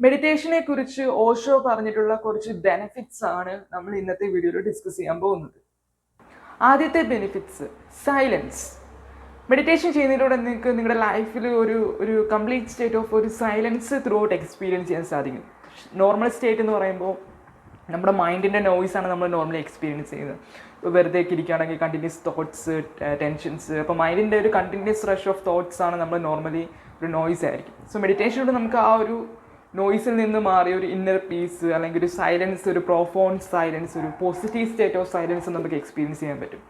മെഡിറ്റേഷനെ കുറിച്ച് ഓഷോ പറഞ്ഞിട്ടുള്ള കുറച്ച് ബെനിഫിറ്റ്സ് ആണ് നമ്മൾ ഇന്നത്തെ വീഡിയോയിൽ ഡിസ്കസ് ചെയ്യാൻ പോകുന്നത്. ആദ്യത്തെ ബെനിഫിറ്റ്സ് സൈലൻസ്. മെഡിറ്റേഷൻ ചെയ്യുന്നതിലൂടെ നിങ്ങൾക്ക് നിങ്ങളുടെ ലൈഫിൽ ഒരു കംപ്ലീറ്റ് സ്റ്റേറ്റ് ഓഫ് ഒരു സൈലൻസ് ത്രൂ ഔട്ട് എക്സ്പീരിയൻസ് ചെയ്യാൻ സാധിക്കും. നോർമൽ സ്റ്റേറ്റ് എന്ന് പറയുമ്പോൾ നമ്മുടെ മൈൻഡിൻ്റെ നോയ്സാണ് നമ്മൾ നോർമലി എക്സ്പീരിയൻസ് ചെയ്യുന്നത്. ഇപ്പോൾ വെറുതെ ഇരിക്കുകയാണെങ്കിൽ കണ്ടിന്യൂസ് തോട്ട്സ്, ടെൻഷൻസ്, അപ്പോൾ മൈൻഡിൻ്റെ ഒരു കണ്ടിന്യൂസ് റഷ് ഓഫ് തോട്ട്സ് ആണ് നമ്മൾ നോർമലി ഒരു നോയ്സ് ആയിരിക്കും. സോ മെഡിറ്റേഷനിലൂടെ നമുക്ക് ആ ഒരു നോയ്സിൽ നിന്ന് മാറി ഒരു ഇന്നർ പീസ് അല്ലെങ്കിൽ ഒരു സൈലൻസ്, ഒരു പ്രൊഫൗണ്ട് സൈലൻസ്, ഒരു പോസിറ്റീവ് സ്റ്റേറ്റ് ഓഫ് സൈലൻസ് നമുക്ക് എക്സ്പീരിയൻസ് ചെയ്യാൻ പറ്റും.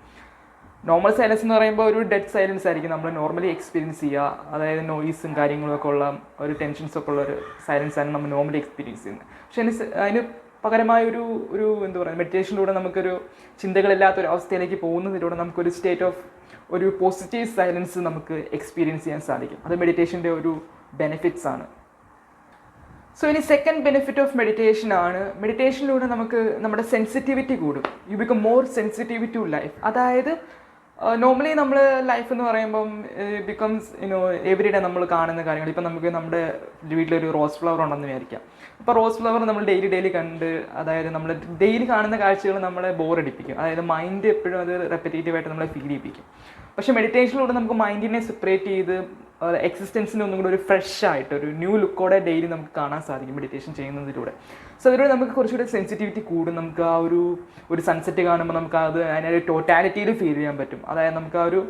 നോർമൽ സൈലൻസ് എന്ന് പറയുമ്പോൾ ഒരു ഡെഡ് സൈലൻസ് ആയിരിക്കും നമ്മൾ നോർമലി എക്സ്പീരിയൻസ് ചെയ്യുക. അതായത് നോയ്സും കാര്യങ്ങളൊക്കെ ഉള്ള ഒരു ടെൻഷൻസൊക്കെ ഉള്ള ഒരു സൈലൻസ് ആണ് നമ്മൾ നോർമലി എക്സ്പീരിയൻസ് ചെയ്യുന്നത്. പക്ഷേ അതിന് പകരമായ ഒരു എന്താ പറയുക, മെഡിറ്റേഷനിലൂടെ നമുക്കൊരു ചിന്തകളില്ലാത്തൊരു അവസ്ഥയിലേക്ക് പോകുന്നതിലൂടെ നമുക്കൊരു സ്റ്റേറ്റ് ഓഫ് ഒരു പോസിറ്റീവ് സൈലൻസ് നമുക്ക് എക്സ്പീരിയൻസ് ചെയ്യാൻ സാധിക്കും. അത് മെഡിറ്റേഷൻ്റെ ഒരു ബെനിഫിറ്റ്സ് ആണ്. സോ ഇനി സെക്കൻഡ് ബെനിഫിറ്റ് ഓഫ് മെഡിറ്റേഷൻ ആണ്, മെഡിറ്റേഷനിലൂടെ നമുക്ക് നമ്മുടെ സെൻസിറ്റിവിറ്റി കൂടും. You become more sensitive to life. അതായത് നോർമലി നമ്മൾ ലൈഫ് എന്ന് പറയുമ്പം ബിക്കംസ് എവറി ഡേ നമ്മൾ കാണുന്ന കാര്യങ്ങൾ. ഇപ്പം നമുക്ക് നമ്മുടെ വീട്ടിലൊരു റോസ് ഫ്ലവർ ഉണ്ടെന്ന് വിചാരിക്കാം. അപ്പോൾ റോസ് ഫ്ലവർ നമ്മൾ ഡെയിലി കണ്ട്, അതായത് നമ്മൾ ഡെയിലി കാണുന്ന കാഴ്ചകൾ നമ്മളെ ബോറടിപ്പിക്കും. അതായത് മൈൻഡ് എപ്പോഴും അത് റെപ്പറ്റേറ്റീവായിട്ട് നമ്മളെ ഫീൽ ചെയ്യിപ്പിക്കും. പക്ഷേ മെഡിറ്റേഷനിലൂടെ നമുക്ക് മൈൻഡിനെ സെപ്പറേറ്റ് ചെയ്ത് എക്സിസ്റ്റൻസിന് ഒന്നും കൂടെ ഒരു ഫ്രഷ് ആയിട്ട് ഒരു ന്യൂ ലുക്കോടെ ഡെയിലി നമുക്ക് കാണാൻ സാധിക്കും മെഡിറ്റേഷൻ ചെയ്യുന്നതിലൂടെ. സോ അതിലൂടെ നമുക്ക് കുറച്ചുകൂടി സെൻസിറ്റിവിറ്റി കൂടും. നമുക്ക് ആ ഒരു സൺസെറ്റ് കാണുമ്പോൾ നമുക്ക് അതിനൊരു ടോട്ടാലിറ്റിയിൽ ഫീൽ ചെയ്യാൻ പറ്റും. അതായത് നമുക്ക് ആ ഒരു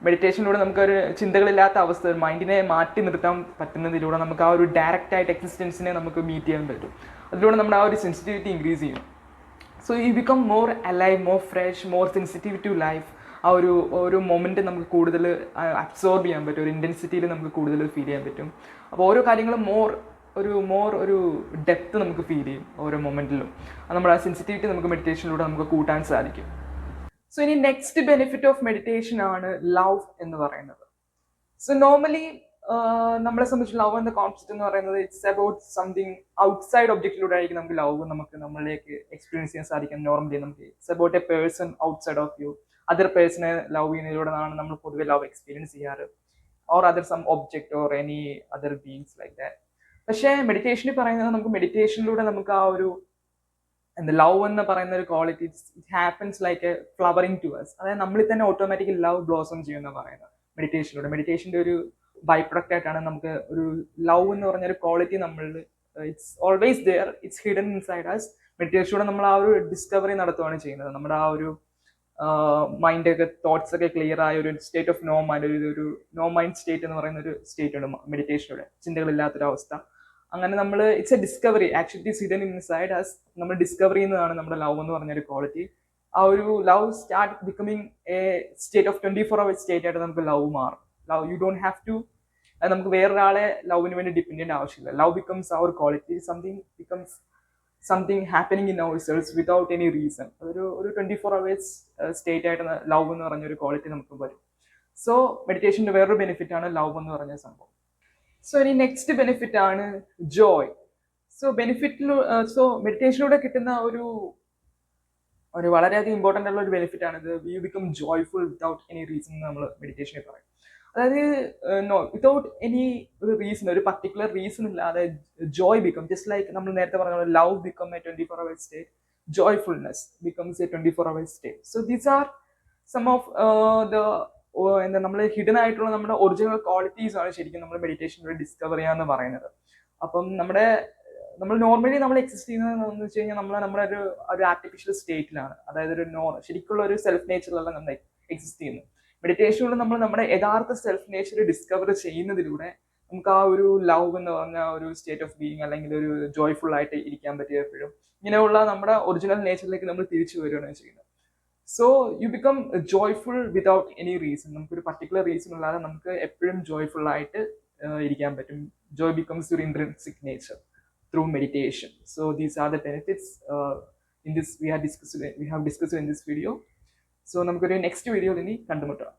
മെഡിറ്റേഷനിലൂടെ നമുക്കൊരു ചിന്തകളില്ലാത്ത അവസ്ഥ, മൈൻഡിനെ മാറ്റി നിർത്താൻ പറ്റുന്നതിലൂടെ നമുക്ക് ആ ഒരു ഡയറക്റ്റായിട്ട് എക്സിസ്റ്റൻസിനെ നമുക്ക് മീറ്റ് ചെയ്യാൻ പറ്റും. അതിലൂടെ നമ്മുടെ ആ ഒരു സെൻസിറ്റിവിറ്റി ഇൻക്രീസ് ചെയ്യും. So you become more alive, more fresh, more sensitive to life. ആ ഒരു മൊമെൻറ്റ് നമുക്ക് കൂടുതൽ അബ്സോർബ് ചെയ്യാൻ പറ്റും. ഒരു ഇൻറ്റൻസിറ്റിയിൽ നമുക്ക് കൂടുതൽ ഫീൽ ചെയ്യാൻ പറ്റും. അപ്പോൾ ഓരോ കാര്യങ്ങളും ഒരു ഡെപ്ത് നമുക്ക് ഫീൽ ചെയ്യും ഓരോ മൊമെൻറ്റിലും. നമ്മുടെ ആ സെൻസിറ്റിവിറ്റി നമുക്ക് മെഡിറ്റേഷനിലൂടെ നമുക്ക് കൂട്ടാൻ സാധിക്കും. സോ ഇനി നെക്സ്റ്റ് ബെനിഫിറ്റ് ഓഫ് മെഡിറ്റേഷൻ ആണ് ലവ് എന്ന് പറയുന്നത്. സോ നോർമലി നമ്മളെ സംബന്ധിച്ച് ലവ് എന്ന കോൺസെപ്റ്റ് എന്ന് പറയുന്നത് ഇറ്റ്സ് അബൌട്ട് സംതിങ് ഔട്ട്സൈഡ് ഒബ്ജക്റ്റിലൂടെ ആയിരിക്കും നമുക്ക് ലവ് നമുക്ക് നമ്മളിലേക്ക് എക്സ്പീരിയൻസ് ചെയ്യാൻ സാധിക്കും. നോർമലി നമുക്ക് it's about a person outside of you. Other പേഴ്സണെ ലവ് ചെയ്യുന്നതിലൂടെയാണ് നമ്മൾ പൊതുവെ ലവ് എക്സ്പീരിയൻസ് ചെയ്യാറ്, or other some object or any other beings like that. പക്ഷേ മെഡിറ്റേഷനിൽ പറയുന്നത് നമുക്ക് മെഡിറ്റേഷനിലൂടെ നമുക്ക് ആ ഒരു ലവ് എന്ന് പറയുന്ന ഒരു quality it happens like a flowering to us. അതായത് നമ്മളിൽ തന്നെ ഓട്ടോമാറ്റിക്കലി ലവ് ബ്ലോസം ചെയ്യുമെന്ന് പറയുന്നത് മെഡിറ്റേഷനിലൂടെ. മെഡിറ്റേഷൻ്റെ ഒരു ബൈ പ്രൊഡക്റ്റ് ആയിട്ടാണ് നമുക്ക് ഒരു ലവ് എന്ന് പറഞ്ഞൊരു ക്വാളിറ്റി നമ്മളിൽ it's always there, it's hidden inside us. മെഡിറ്റേഷനിലൂടെ നമ്മൾ ആ ഒരു ഡിസ്കവറി നടത്തുകയാണ് ചെയ്യുന്നത്. നമ്മുടെ ആ ഒരു മൈൻഡൊക്കെ തോട്ട്സ് ഒക്കെ ക്ലിയർ ആയ ഒരു സ്റ്റേറ്റ് ഓഫ് ഒരു നോ മൈൻഡ് സ്റ്റേറ്റ് എന്ന് പറയുന്ന ഒരു സ്റ്റേറ്റ് ഉണ്ട് മെഡിറ്റേഷനിലൂടെ, ചിന്തകളില്ലാത്തൊരു അവസ്ഥ. അങ്ങനെ നമ്മൾ it's a discovery, actually it's hidden inside us. നമ്മൾ ഡിസ്കവർ ചെയ്യുന്നതാണ് നമ്മുടെ ലവ് എന്ന് പറഞ്ഞൊരു ക്വാളിറ്റി. ആ ഒരു love start becoming a state of 24 hours state ആയിട്ട് നമുക്ക് ലവ് മാറും. Love you don't have to, നമുക്ക് വേറൊരാളെ ലവിന് വേണ്ടി ഡിപ്പെൻഡൻ്റ് ആവശ്യമില്ല. Love becomes our quality, something happening in our selves without any reason. ഒരു 24 hours സ്റ്റേറ്റ് ആയിട്ട് ലവ് എന്ന് പറഞ്ഞൊരു ക്വാളിറ്റി നമുക്ക് വരും. സോ മെഡിറ്റേഷൻ്റെ വേറൊരു ബെനിഫിറ്റ് ആണ് ലവ് എന്ന് പറഞ്ഞ സംഭവം. സോ ഇനി നെക്സ്റ്റ് ബെനിഫിറ്റ് ആണ് ജോയ്. സോ മെഡിറ്റേഷനിലൂടെ കിട്ടുന്ന ഒരു വളരെയധികം ഇമ്പോർട്ടൻ്റ് ഉള്ള ഒരു ബെനിഫിറ്റ് ആണിത്. You become joyful without any reason എന്ന് നമ്മൾ മെഡിറ്റേഷനിൽ പറയും. അതായത് വിതൗട്ട് എനി ഒരു റീസൺ, ഒരു പർട്ടിക്കുലർ റീസൺ ഇല്ലാതെ ജോയ് ബിക്കം ജസ്റ്റ് ലൈക്ക് നമ്മൾ നേരത്തെ പറഞ്ഞ love become a 24 hours state, joyfulness becomes a 24 hours state. So these are some of നമ്മൾ ഹിഡൻ ആയിട്ടുള്ള നമ്മുടെ ഒറിജിനൽ ക്വാളിറ്റീസ് ആണ് ശരിക്കും നമ്മൾ മെഡിറ്റേഷനിലൂടെ ഡിസ്കവർ ചെയ്യാന്ന് പറയുന്നത്. അപ്പം നമ്മൾ നോർമലി നമ്മൾ എക്സിസ്റ്റ് ചെയ്യുന്നതെന്ന് വെച്ച് കഴിഞ്ഞാൽ നമ്മുടെ ഒരു ആർട്ടിഫിഷ്യൽ സ്റ്റേറ്റിലാണ്. അതായത് ശരിക്കുള്ള ഒരു സെൽഫ് നേച്ചറിലല്ല നമ്മൾ എക്സിസ്റ്റ് ചെയ്യുന്നത്. മെഡിറ്റേഷനിലൂടെ നമ്മൾ നമ്മുടെ യഥാർത്ഥ സെൽഫ് നേച്ചർ ഡിസ്കവർ ചെയ്യുന്നതിലൂടെ നമുക്ക് ആ ഒരു ലവ് എന്ന് പറഞ്ഞ ഒരു സ്റ്റേറ്റ് ഓഫ് ബീയിങ് അല്ലെങ്കിൽ ഒരു ജോയ്ഫുൾ ആയിട്ട് ഇരിക്കാൻ പറ്റിയ എപ്പോഴും ഇങ്ങനെയുള്ള നമ്മുടെ ഒറിജിനൽ നേച്ചറിലേക്ക് നമ്മൾ തിരിച്ചു വരികയാണ് ചെയ്യുന്നത്. So you become joyful without any reason. നമുക്കൊരു പർട്ടിക്കുലർ റീസൺ ഇല്ലാതെ നമുക്ക് എപ്പോഴും ജോയ്ഫുൾ ആയിട്ട് ഇരിക്കാൻ പറ്റും. Joy becomes your intrinsic nature through meditation. So these are the benefits in this we have discussed in this video. So നമുക്കൊരു നെക്സ്റ്റ് വീഡിയോയിൽ ഇനി കണ്ടുമുട്ടാം.